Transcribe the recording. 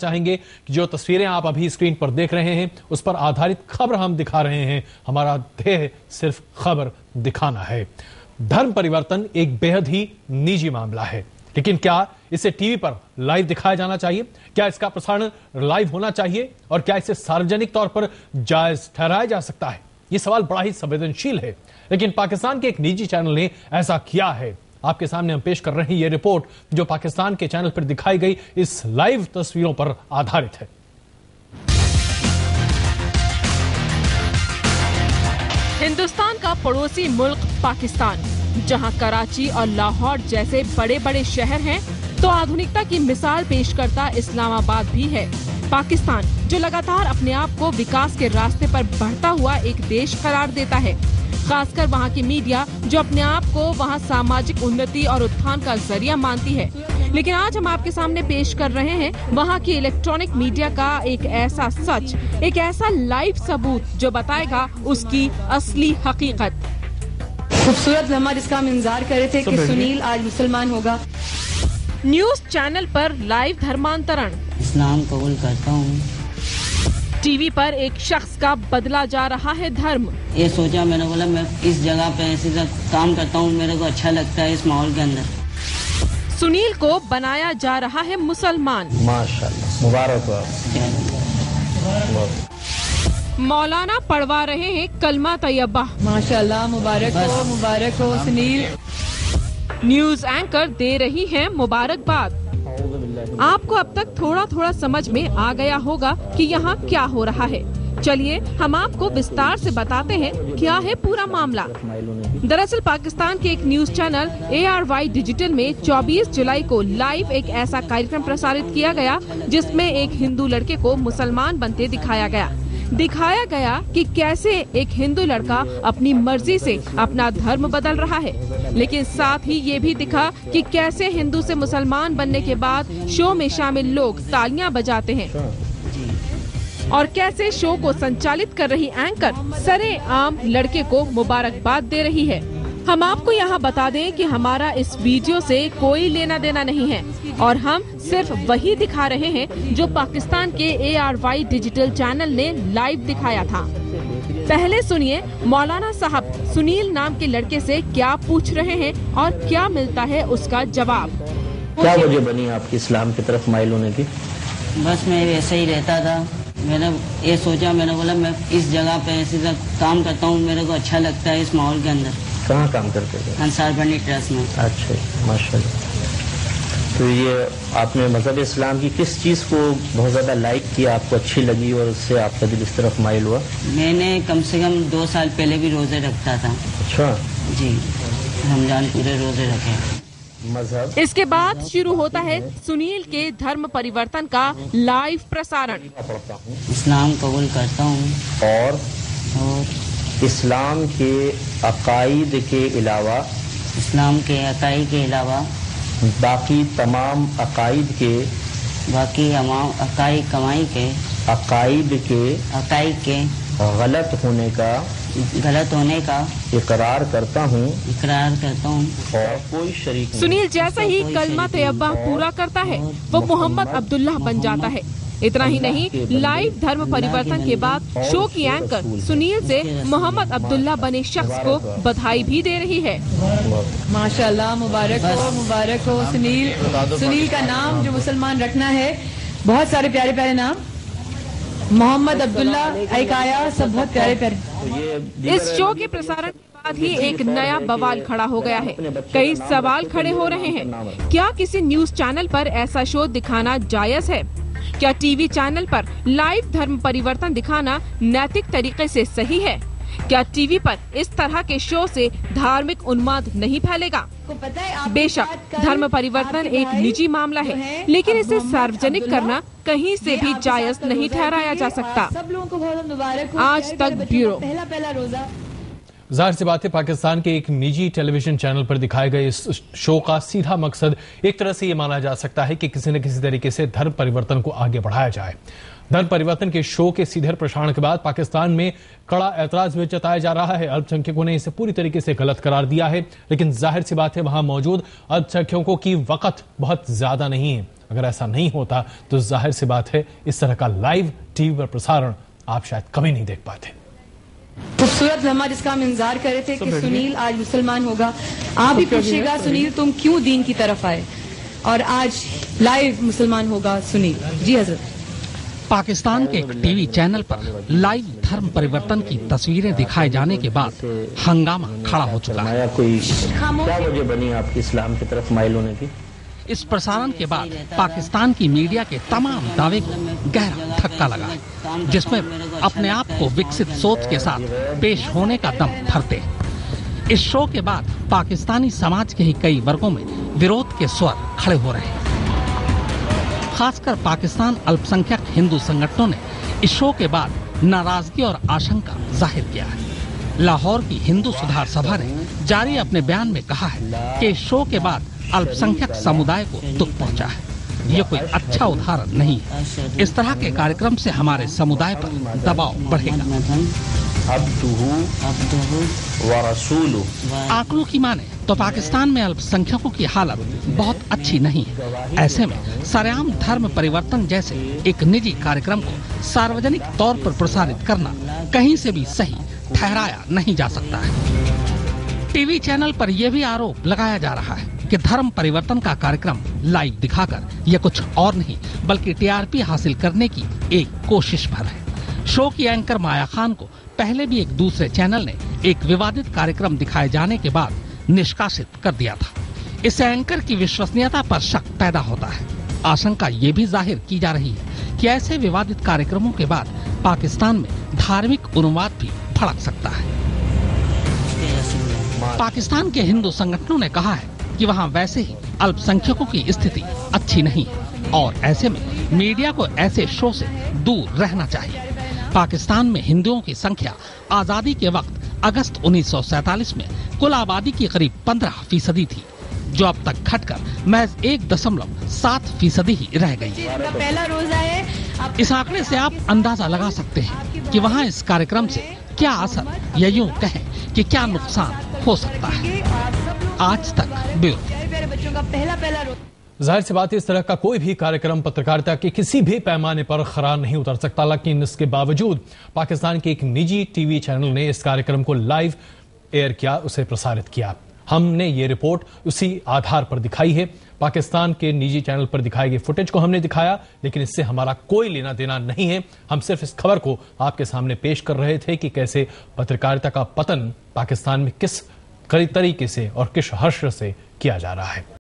चाहेंगे कि जो तस्वीरें आप अभी स्क्रीन पर देख रहे हैं उस पर आधारित खबर हम दिखा रहे हैं। हमारा ध्येय सिर्फ खबर दिखाना है। धर्म परिवर्तन एक बेहद ही निजी मामला है, लेकिन क्या इसे टीवी पर लाइव दिखाया जाना चाहिए? क्या इसका प्रसारण लाइव होना चाहिए? और क्या इसे सार्वजनिक तौर पर जायज ठहराया जा सकता है? यह सवाल बड़ा ही संवेदनशील है, लेकिन पाकिस्तान के एक निजी चैनल ने ऐसा किया है। आपके सामने हम पेश कर रहे हैं यह रिपोर्ट, जो पाकिस्तान के चैनल पर दिखाई गई इस लाइव तस्वीरों पर आधारित है। हिंदुस्तान का पड़ोसी मुल्क पाकिस्तान, जहां कराची और लाहौर जैसे बड़े बड़े शहर हैं, तो आधुनिकता की मिसाल पेश करता इस्लामाबाद भी है। पाकिस्तान जो लगातार अपने आप को विकास के रास्ते पर बढ़ता हुआ एक देश करार देता है, खासकर वहां की मीडिया जो अपने आप को वहां सामाजिक उन्नति और उत्थान का जरिया मानती है। लेकिन आज हम आपके सामने पेश कर रहे हैं वहां की इलेक्ट्रॉनिक मीडिया का एक ऐसा सच, एक ऐसा लाइव सबूत जो बताएगा उसकी असली हकीकत। खूबसूरत लम्हा जिसका हम इंतजार कर रहे थे कि सुनील आज मुसलमान होगा। न्यूज चैनल पर लाइव धर्मांतरण। इस्लाम कबूल करता हूँ। टीवी पर एक शख्स का बदला जा रहा है धर्म। ये सोचा, मैंने बोला मैं इस जगह पे ऐसे काम करता हूँ, मेरे को अच्छा लगता है इस माहौल के अंदर। सुनील को बनाया जा रहा है मुसलमान। माशाअल्लाह, मुबारक हो। मौलाना पढ़वा रहे हैं कलमा तैयबा। माशाअल्लाह, मुबारक हो सुनील। न्यूज एंकर दे रही हैं मुबारकबाद। आपको अब तक थोड़ा थोड़ा समझ में आ गया होगा कि यहाँ क्या हो रहा है। चलिए हम आपको विस्तार से बताते हैं क्या है पूरा मामला। दरअसल पाकिस्तान के एक न्यूज चैनल ARY डिजिटल में 24 जुलाई को लाइव एक ऐसा कार्यक्रम प्रसारित किया गया जिसमें एक हिंदू लड़के को मुसलमान बनते दिखाया गया कि कैसे एक हिंदू लड़का अपनी मर्जी से अपना धर्म बदल रहा है। लेकिन साथ ही ये भी दिखा कि कैसे हिंदू से मुसलमान बनने के बाद शो में शामिल लोग तालियां बजाते हैं और कैसे शो को संचालित कर रही एंकर सरेआम लड़के को मुबारकबाद दे रही है। हम आपको यहाँ बता दें कि हमारा इस वीडियो से कोई लेना देना नहीं है और हम सिर्फ वही दिखा रहे हैं जो पाकिस्तान के ARY डिजिटल चैनल ने लाइव दिखाया था। पहले सुनिए मौलाना साहब सुनील नाम के लड़के से क्या पूछ रहे हैं और क्या मिलता है उसका जवाब। क्या वजह बनी आपकी इस्लाम की तरफ माइल होने की? बस मैं ऐसे ही रहता था। मैंने ये सोचा, मैंने बोला मैं इस जगह पे ऐसे काम करता हूँ, मेरे को अच्छा लगता है इस माहौल के अंदर। कहाँ काम करते थे? अंसार बनी ट्रस्ट में। अच्छा, माशाल्लाह। तो ये आपने मज़हब इस्लाम की किस चीज़ को बहुत ज़्यादा लाइक किया, आपको अच्छी लगी और उससे आपका दिल इस तरफ माइल हुआ? मैंने कम से कम 2 साल पहले भी रोजे रखता था। अच्छा जी, रमजान पूरे रोजे रखे। मजहब। इसके बाद शुरू होता है सुनील के धर्म परिवर्तन का लाइव प्रसारण। इस्लाम कबूल करता हूँ और इस्लाम के अकाईद के अलावा बाकी तमाम अकाईद के गलत होने का इकरार करता हूँ और कोई शरीक नहीं। सुनील जैसा ही कलमा तैयबा पूरा करता है वो मोहम्मद अब्दुल्ला बन जाता है। इतना ही नहीं, लाइव धर्म परिवर्तन के बाद शो की एंकर सुनील से मोहम्मद अब्दुल्ला बने शख्स को बधाई भी दे रही है। माशाअल्लाह, मुबारक हो सुनील का नाम जो मुसलमान रखना है। बहुत सारे प्यारे प्यारे नाम, मोहम्मद अब्दुल्ला, एक आया, सब बहुत प्यारे प्यारे। इस शो के प्रसारण के बाद ही एक नया बवाल खड़ा हो गया है। कई सवाल खड़े हो रहे हैं। क्या किसी न्यूज चैनल पर ऐसा शो दिखाना जायज है? क्या टीवी चैनल पर लाइव धर्म परिवर्तन दिखाना नैतिक तरीके से सही है? क्या टीवी पर इस तरह के शो से धार्मिक उन्माद नहीं फैलेगा? बेशक धर्म परिवर्तन एक निजी मामला है, लेकिन इसे सार्वजनिक करना कहीं से भी जायज नहीं ठहराया जा सकता। आज तक ब्यूरो। जाहिर सी बात है, पाकिस्तान के एक निजी टेलीविजन चैनल पर दिखाए गए इस शो का सीधा मकसद एक तरह से ये माना जा सकता है कि किसी न किसी तरीके से धर्म परिवर्तन को आगे बढ़ाया जाए। धर्म परिवर्तन के शो के सीधे प्रसारण के बाद पाकिस्तान में कड़ा ऐतराज भी जताया जा रहा है। अल्पसंख्यकों ने इसे पूरी तरीके से गलत करार दिया है, लेकिन जाहिर सी बात है वहां मौजूद अल्पसंख्यकों की वक़्त बहुत ज्यादा नहीं है। अगर ऐसा नहीं होता तो जाहिर सी बात है इस तरह का लाइव टीवी पर प्रसारण आप शायद कभी नहीं देख पाते। खूबसूरत लम्हा जिसका हम इंतजार कर रहे थे कि सुनील आज मुसलमान होगा। आप भी पूछिएगा सुनील तुम क्यों दीन की तरफ आए, और आज लाइव मुसलमान होगा सुनील। जी हजरत। पाकिस्तान के एक टीवी चैनल पर लाइव धर्म परिवर्तन की तस्वीरें दिखाए जाने के बाद हंगामा खड़ा हो चुका है। क्या वजह बनी आपकी इस्लाम की तरफ माइल होने की? इस प्रसारण के बाद पाकिस्तान की मीडिया के तमाम दावे को गहरा धक्का लगा है, जिसमें अपने आप को विकसित सोच के साथ पेश होने का दम भरते। इस शो के बाद पाकिस्तानी समाज के ही कई वर्गों में विरोध के स्वर खड़े हो रहे हैं। खासकर पाकिस्तान अल्पसंख्यक हिंदू संगठनों ने इस शो के बाद नाराजगी और आशंका जाहिर किया है। लाहौर की हिंदू सुधार सभा ने जारी अपने बयान में कहा है कि इस शो के बाद अल्पसंख्यक समुदाय को दुख पहुंचा है। ये कोई अच्छा उदाहरण नहीं है। इस तरह के कार्यक्रम से हमारे समुदाय पर दबाव बढ़ेगा। आंकड़ों की माने तो पाकिस्तान में अल्पसंख्यकों की हालत बहुत अच्छी नहीं है। ऐसे में सरेआम धर्म परिवर्तन जैसे एक निजी कार्यक्रम को सार्वजनिक तौर पर प्रसारित करना कहीं से भी सही ठहराया नहीं जा सकता है। टीवी चैनल पर यह भी आरोप लगाया जा रहा है कि धर्म परिवर्तन का कार्यक्रम लाइव दिखाकर यह कुछ और नहीं बल्कि टीआरपी हासिल करने की एक कोशिश भर है। शो की एंकर माया खान को पहले भी एक दूसरे चैनल ने एक विवादित कार्यक्रम दिखाए जाने के बाद निष्कासित कर दिया था। इस एंकर की विश्वसनीयता पर शक पैदा होता है। आशंका ये भी जाहिर की जा रही है कि ऐसे विवादित कार्यक्रमों के बाद पाकिस्तान में धार्मिक उन्माद भी भड़क सकता है। पाकिस्तान के हिंदू संगठनों ने कहा है कि वहां वैसे ही अल्पसंख्यकों की स्थिति अच्छी नहीं है और ऐसे में मीडिया को ऐसे शो से दूर रहना चाहिए। पाकिस्तान में हिंदुओं की संख्या आजादी के वक्त अगस्त 1947 में कुल आबादी की करीब 15% थी, जो अब तक घटकर महज 1.7% ही रह गई है। पहला रोजा है। इस आंकड़े से आप अंदाजा लगा सकते हैं कि वहाँ इस कार्यक्रम से क्या असर या यूं कहें कि क्या नुकसान हो सकता है। आज तक बच्चों का पहला जाहिर सी बात है इस तरह का कोई भी कार्यक्रम पत्रकारिता के किसी भी पैमाने पर खरा नहीं उतर सकता, लेकिन इसके बावजूद पाकिस्तान के एक निजी टीवी चैनल ने इस कार्यक्रम को लाइव एयर किया, उसे प्रसारित किया। हमने ये रिपोर्ट उसी आधार पर दिखाई है। पाकिस्तान के निजी चैनल पर दिखाई गई फुटेज को हमने दिखाया, लेकिन इससे हमारा कोई लेना देना नहीं है। हम सिर्फ इस खबर को आपके सामने पेश कर रहे थे कि कैसे पत्रकारिता का पतन पाकिस्तान में किस तरीके से और किस हर्ष से किया जा रहा है।